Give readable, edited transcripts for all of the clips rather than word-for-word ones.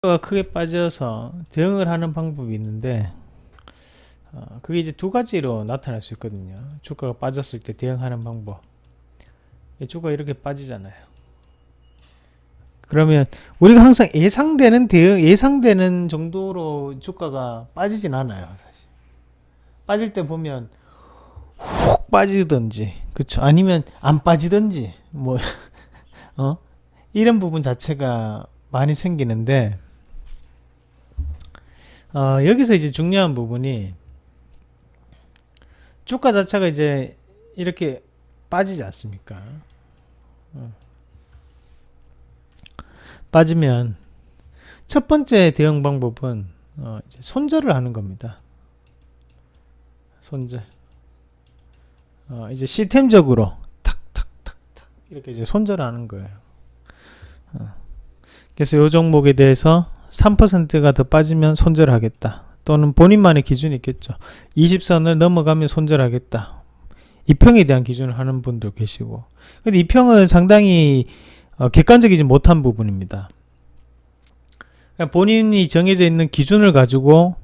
주가가 크게 빠져서 대응을 하는 방법이 있는데 그게 이제 두 가지로 나타날 수 있거든요. 주가가 빠졌을 때 대응하는 방법. 주가가 이렇게 빠지잖아요. 그러면 우리가 항상 예상되는 대응, 예상되는 정도로 주가가 빠지진 않아요, 사실. 빠질 때 보면 훅 빠지든지, 그쵸? 아니면 안 빠지든지, 뭐, 이런 부분 자체가 많이 생기는데, 여기서 이제 중요한 부분이 주가 자체가 이제 이렇게 빠지지 않습니까? 빠지면 첫 번째 대응 방법은 이제 손절을 하는 겁니다. 손절. 이제 시스템적으로 탁탁탁탁 이렇게 이제 손절을 하는 거예요. 그래서 이 종목에 대해서 3%가 더 빠지면 손절하겠다. 또는 본인만의 기준이 있겠죠. 20선을 넘어가면 손절하겠다. 이평에 대한 기준을 하는 분도 계시고. 근데 이평은 상당히 객관적이지 못한 부분입니다. 본인이 정해져 있는 기준을 가지고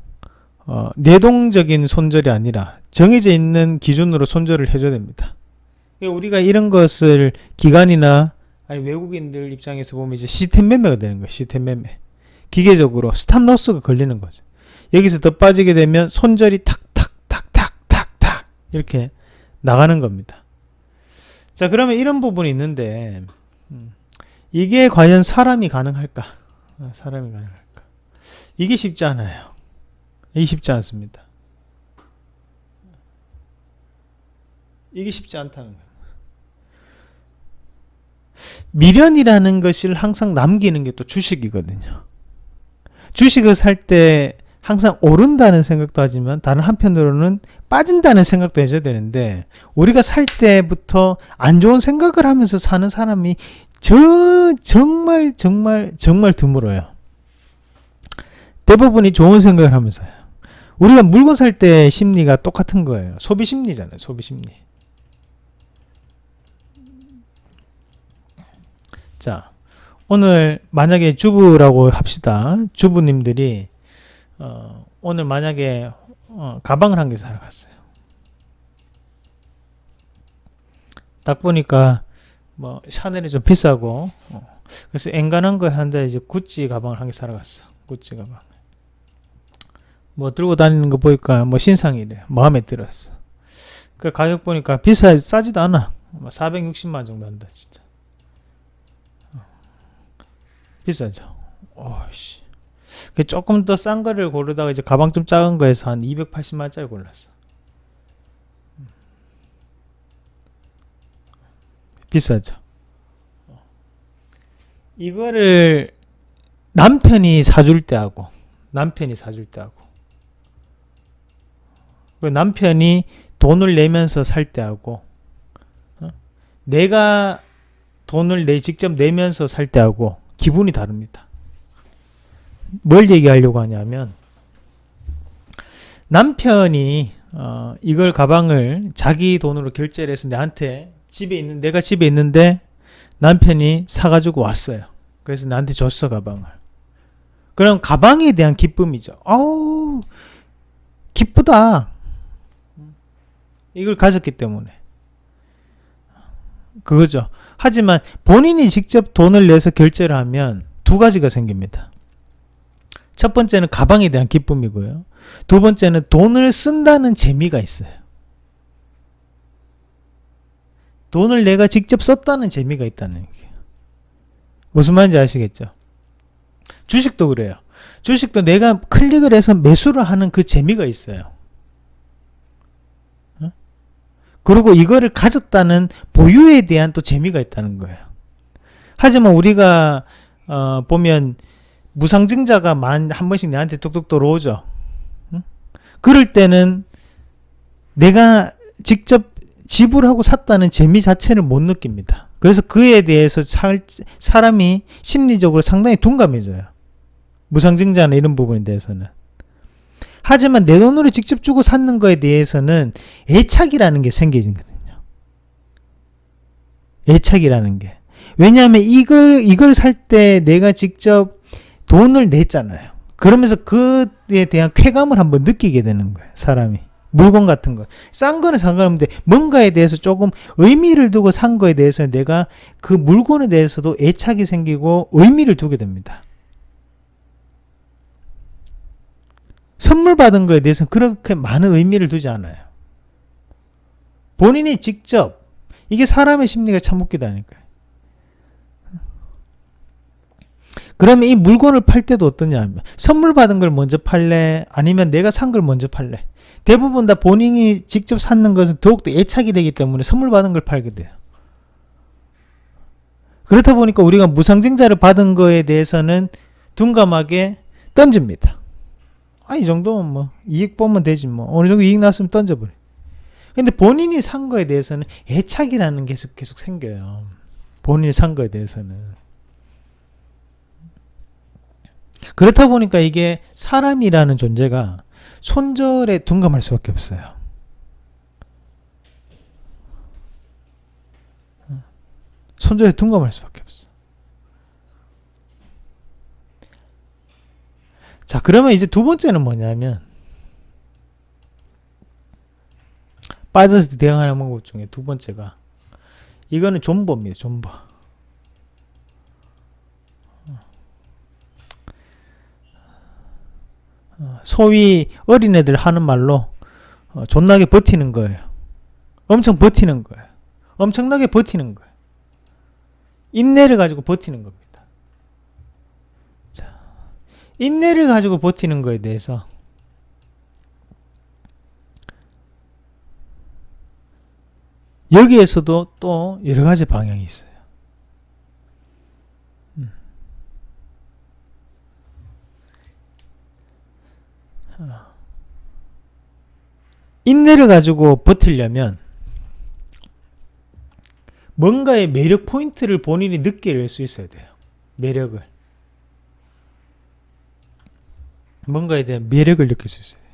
내동적인 손절이 아니라 정해져 있는 기준으로 손절을 해줘야 됩니다. 우리가 이런 것을 기관이나 아니 외국인들 입장에서 보면 이제 시스템 매매가 되는 거예요. 시스템 매매. 기계적으로 스탑로스가 걸리는 거죠. 여기서 더 빠지게 되면 손절이 탁탁탁탁탁탁 이렇게 나가는 겁니다. 자, 그러면 이런 부분이 있는데 이게 과연 사람이 가능할까? 사람이 가능할까? 이게 쉽지 않아요. 이게 쉽지 않습니다. 이게 쉽지 않다는 거예요. 미련이라는 것을 항상 남기는 게 또 주식이거든요. 주식을 살 때 항상 오른다는 생각도 하지만 다른 한편으로는 빠진다는 생각도 해줘야 되는데 우리가 살 때부터 안 좋은 생각을 하면서 사는 사람이 정말 드물어요. 대부분이 좋은 생각을 하면서요. 우리가 물건 살 때 심리가 똑같은 거예요. 소비 심리잖아요. 소비 심리. 자, 오늘 만약에 주부라고 합시다. 주부님들이 오늘 만약에 가방을 한 개 사러 갔어요. 딱 보니까 뭐 샤넬이 좀 비싸고 그래서 엔간한 거 한데 이제 구찌 가방을 한 개 사러 갔어. 구찌 가방. 뭐 들고 다니는 거 보니까 뭐 신상이래. 마음에 들었어. 그 가격 보니까 싸지도 않아. 460만 정도 한다 진짜. 비싸죠. 오씨. 조금 더 싼 거를 고르다가 이제 가방 좀 작은 거에서 한 280만짜리 골랐어. 비싸죠. 이거를 남편이 사줄 때 하고 남편이 돈을 내면서 살 때 하고 내가 돈을 직접 내면서 살 때 하고 기분이 다릅니다. 뭘 얘기하려고 하냐면 남편이 이걸 가방을 자기 돈으로 결제를 해서 내가 집에 있는데 남편이 사가지고 왔어요. 그래서 나한테 줬어 가방을. 그럼 가방에 대한 기쁨이죠. 아우 기쁘다. 이걸 가졌기 때문에 그거죠. 하지만 본인이 직접 돈을 내서 결제를 하면 두 가지가 생깁니다. 첫 번째는 가방에 대한 기쁨이고요. 두 번째는 돈을 쓴다는 재미가 있어요. 돈을 내가 직접 썼다는 재미가 있다는 얘기예요. 무슨 말인지 아시겠죠? 주식도 그래요. 주식도 내가 클릭을 해서 매수를 하는 그 재미가 있어요. 그리고 이거를 가졌다는 보유에 대한 또 재미가 있다는 거예요. 하지만 우리가 보면 무상증자가 한 번씩 내한테 뚝뚝 들어오죠. 그럴 때는 내가 직접 지불하고 샀다는 재미 자체를 못 느낍니다. 그래서 그에 대해서 사람이 심리적으로 상당히 둔감해져요. 무상증자나 이런 부분에 대해서는. 하지만 내 돈으로 직접 주고 샀는 거에 대해서는 애착이라는 게 생기거든요. 애착이라는 게. 왜냐하면 이걸 살 때 내가 직접 돈을 냈잖아요. 그러면서 그에 대한 쾌감을 한번 느끼게 되는 거예요. 사람이. 물건 같은 거. 싼 거는 상관없는데 뭔가에 대해서 조금 의미를 두고 산 거에 대해서 내가 그 물건에 대해서도 애착이 생기고 의미를 두게 됩니다. 선물 받은 거에 대해서는 그렇게 많은 의미를 두지 않아요. 본인이 직접, 이게 사람의 심리가 참 웃기다니까요. 그러면 이 물건을 팔 때도 어떠냐 하면 선물 받은 걸 먼저 팔래? 아니면 내가 산 걸 먼저 팔래? 대부분 다 본인이 직접 샀는 것은 더욱더 애착이 되기 때문에 선물 받은 걸 팔게 돼요. 그렇다 보니까 우리가 무상증자를 받은 거에 대해서는 둔감하게 던집니다. 이 정도면 뭐 이익 보면 되지 뭐. 어느 정도 이익 났으면 던져버려. 근데 본인이 산 거에 대해서는 애착이라는 게 계속 생겨요. 본인이 산 거에 대해서는. 그렇다 보니까 이게 사람이라는 존재가 손절에 둔감할 수밖에 없어요. 손절에 둔감할 수밖에 없어. 자, 그러면 이제 두 번째는 뭐냐면 빠져서 대응하는 방법 중에 두 번째가 이거는 존버입니다. 존버. 소위 어린애들 하는 말로 존나게 버티는 거예요. 엄청 버티는 거예요. 엄청나게 버티는 거예요. 인내를 가지고 버티는 겁니다. 자, 인내를 가지고 버티는 거에 대해서 여기에서도 또 여러 가지 방향이 있어요. 인내를 가지고 버티려면 뭔가의 매력 포인트를 본인이 느낄 수 있어야 돼요. 매력을. 뭔가에 대한 매력을 느낄 수 있어야 돼요.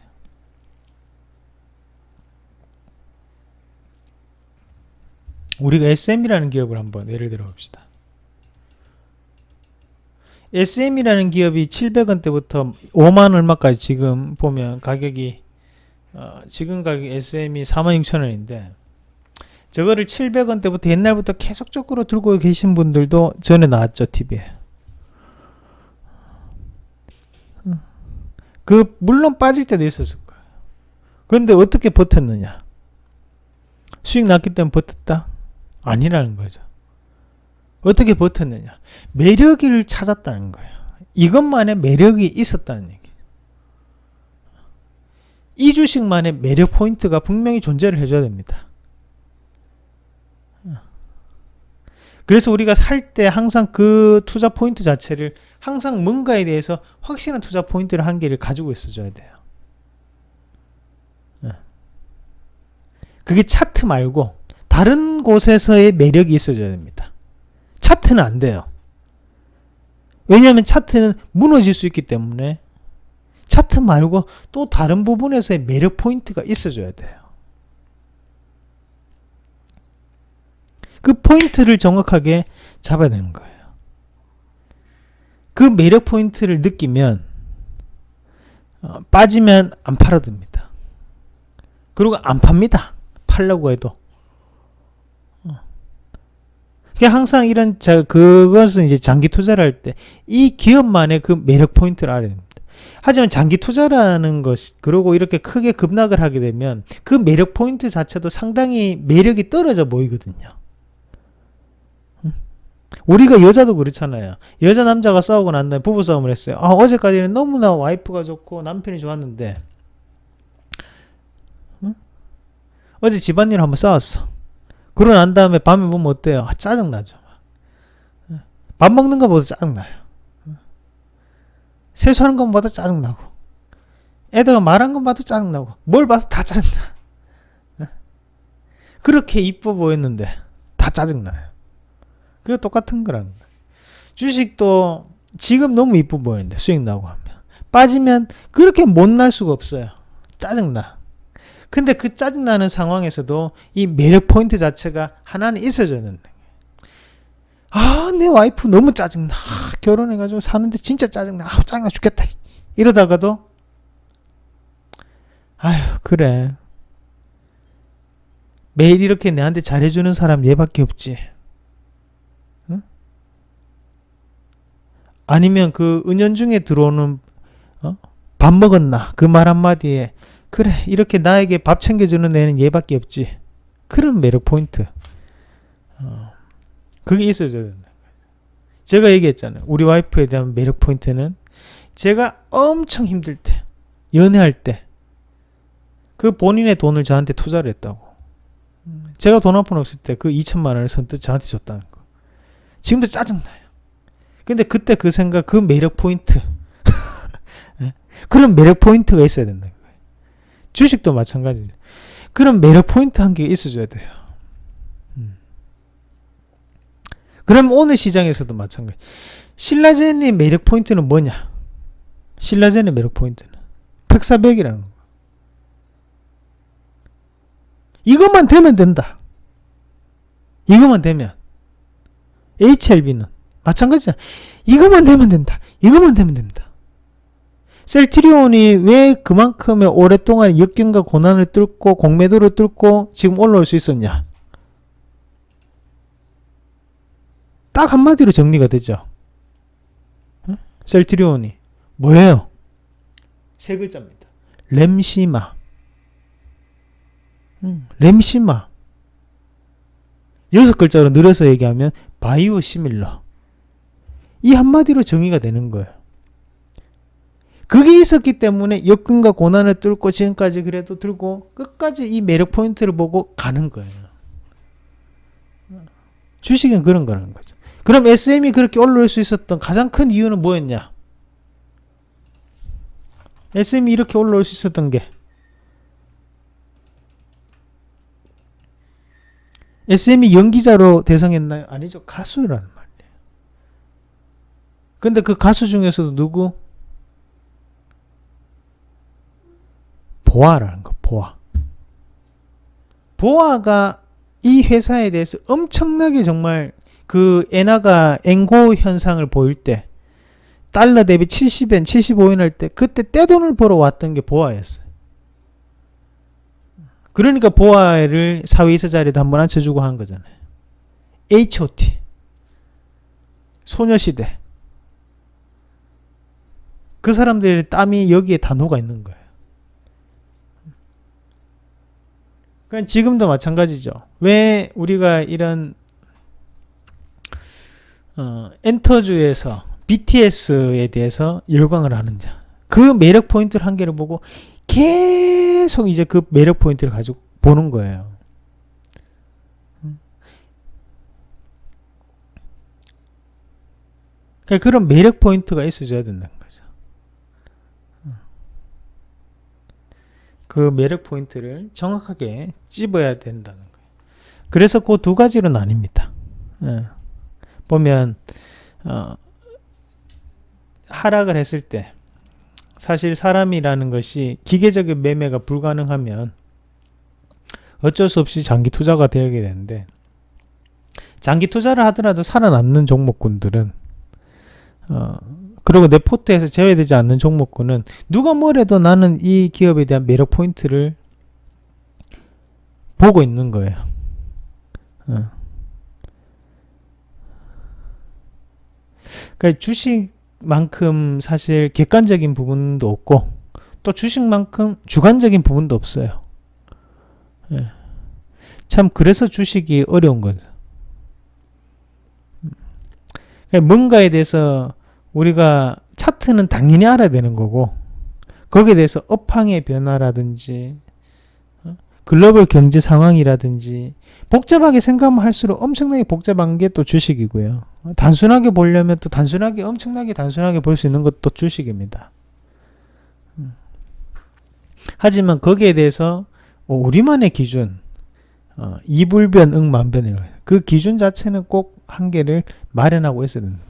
우리가 SM이라는 기업을 한번 예를 들어 봅시다. SM이라는 기업이 700원대부터 5만 얼마까지 지금 보면 가격이 지금 가격 SM이 46,000원인데 저거를 700원대부터 옛날부터 계속적으로 들고 계신 분들도 전에 나왔죠. TV에. 물론 빠질 때도 있었을 거예요. 그런데 어떻게 버텼느냐? 수익 났기 때문에 버텼다? 아니라는 거죠. 어떻게 버텼느냐? 매력을 찾았다는 거예요. 이것만의 매력이 있었다는 얘기예요. 이 주식만의 매력 포인트가 분명히 존재를 해줘야 됩니다. 그래서 우리가 살 때 항상 그 투자 포인트 자체를 항상 뭔가에 대해서 확실한 투자 포인트를 한 개를 가지고 있어줘야 돼요. 그게 차트 말고 다른 곳에서의 매력이 있어줘야 됩니다. 차트는 안 돼요. 왜냐하면 차트는 무너질 수 있기 때문에 차트 말고 또 다른 부분에서의 매력 포인트가 있어줘야 돼요. 그 포인트를 정확하게 잡아야 되는 거예요. 그 매력 포인트를 느끼면 빠지면 안 팔아듭니다. 그리고 안 팝니다. 팔려고 해도. 항상 이런 그것은 이제 장기 투자를 할 때 이 기업만의 그 매력 포인트를 알아야 됩니다. 하지만 장기 투자라는 것, 그리고 이렇게 크게 급락을 하게 되면 그 매력 포인트 자체도 상당히 매력이 떨어져 보이거든요. 우리가 여자도 그렇잖아요. 여자 남자가 싸우고 난 다음에 부부싸움을 했어요. 어제까지는 너무나 와이프가 좋고 남편이 좋았는데 어제 집안일 한번 싸웠어. 그러고 난 다음에 밤에 보면 어때요? 짜증나죠. 밥 먹는 것보다 짜증나요. 세수하는 것보다 짜증나고 애들가 말한 것 봐도 짜증나고 뭘 봐도 다 짜증나. 그렇게 이뻐 보였는데 다 짜증나요. 그거 똑같은 거라는 거예요. 주식도 지금 너무 이뻐 보이는데 수익 나고 하면 빠지면 그렇게 못 날 수가 없어요. 짜증나. 근데 그 짜증나는 상황에서도 이 매력 포인트 자체가 하나는 있어줘야 된다. 내 와이프 너무 짜증나. 결혼해가지고 사는데 진짜 짜증나. 짜증나 죽겠다. 이러다가도 아휴 그래. 매일 이렇게 내한테 잘해주는 사람 얘밖에 없지. 응? 아니면 그 은연중에 들어오는 밥 먹었나? 그 말 한마디에 그래 이렇게 나에게 밥 챙겨주는 애는 얘밖에 없지. 그런 매력 포인트. 그게 있어줘야 된다. 제가 얘기했잖아요. 우리 와이프에 대한 매력 포인트는 제가 엄청 힘들 때, 연애할 때, 그 본인의 돈을 저한테 투자를 했다고. 제가 돈 한 푼 없을 때 그 2천만 원을 선뜻 저한테 줬다는 거. 지금도 짜증나요. 근데 그때 그 생각, 그 매력 포인트. 그런 매력 포인트가 있어야 된다는 거예요. 주식도 마찬가지예요. 그런 매력 포인트 한 개 있어줘야 돼요. 그럼 오늘 시장에서도 마찬가지. 신라젠의 매력 포인트는 뭐냐? 신라젠의 매력 포인트는 팩사백이라는 거. 이것만 되면 된다. 이것만 되면. HLB는 마찬가지야. 이것만 되면 된다. 이것만 되면 된다. 셀트리온이 왜 그만큼의 오랫동안 역경과 고난을 뚫고 공매도를 뚫고 지금 올라올 수 있었냐? 딱 한마디로 정리가 되죠. 셀트리온이 뭐예요? 세 글자입니다. 램시마. 램시마. 6글자로 늘어서 얘기하면 바이오 시밀러. 이 한마디로 정의가 되는 거예요. 그게 있었기 때문에 역근과 고난을 뚫고 지금까지 그래도 들고 끝까지 이 매력 포인트를 보고 가는 거예요. 주식은 그런 거라는 거죠. 그럼 SM이 그렇게 올라올 수 있었던 가장 큰 이유는 뭐였냐? SM이 이렇게 올라올 수 있었던 게 SM이 연기자로 대성했나요? 아니죠. 가수라는 말이에요. 근데 그 가수 중에서도 누구? 보아라는 거. 보아. 보아가 이 회사에 대해서 엄청나게 정말 그 엔화가 엔고 현상을 보일 때 달러 대비 70엔, 75엔 할 때 그때 떼돈을 벌어 왔던 게 보아였어요. 그러니까 보아를 사회이사 자리에도 한번 앉혀주고 한 거잖아요. H.O.T. 소녀시대. 그 사람들의 땀이 여기에 다 녹아 있는 거예요. 그러니까 지금도 마찬가지죠. 왜 우리가 이런 엔터주에서 BTS에 대해서 열광을 하는지 그 매력 포인트를 한 개를 보고 계속 이제 그 매력 포인트를 가지고 보는 거예요. 그러니까 그런 매력 포인트가 있어줘야 된다는 거죠. 그 매력 포인트를 정확하게 찝어야 된다는 거예요. 그래서 그 두 가지로 나뉩니다. 보면 하락을 했을 때 사실 사람이라는 것이 기계적인 매매가 불가능하면 어쩔 수 없이 장기 투자가 되게 되는데 장기 투자를 하더라도 살아남는 종목군들은 그리고 내 포트에서 제외되지 않는 종목군은 누가 뭐래도 나는 이 기업에 대한 매력 포인트를 보고 있는 거예요. 그러니까 주식만큼 사실 객관적인 부분도 없고 또 주식만큼 주관적인 부분도 없어요. 참 그래서 주식이 어려운 거죠. 그러니까 뭔가에 대해서 우리가 차트는 당연히 알아야 되는 거고 거기에 대해서 업황의 변화라든지 글로벌 경제 상황이라든지 복잡하게 생각하면 할수록 엄청나게 복잡한 게 또 주식이고요. 단순하게 보려면 또 단순하게 엄청나게 단순하게 볼 수 있는 것도 주식입니다. 하지만 거기에 대해서 우리만의 기준 이불변 응만변이라고 해요. 그 기준 자체는 꼭 한계를 마련하고 있어야 됩니다.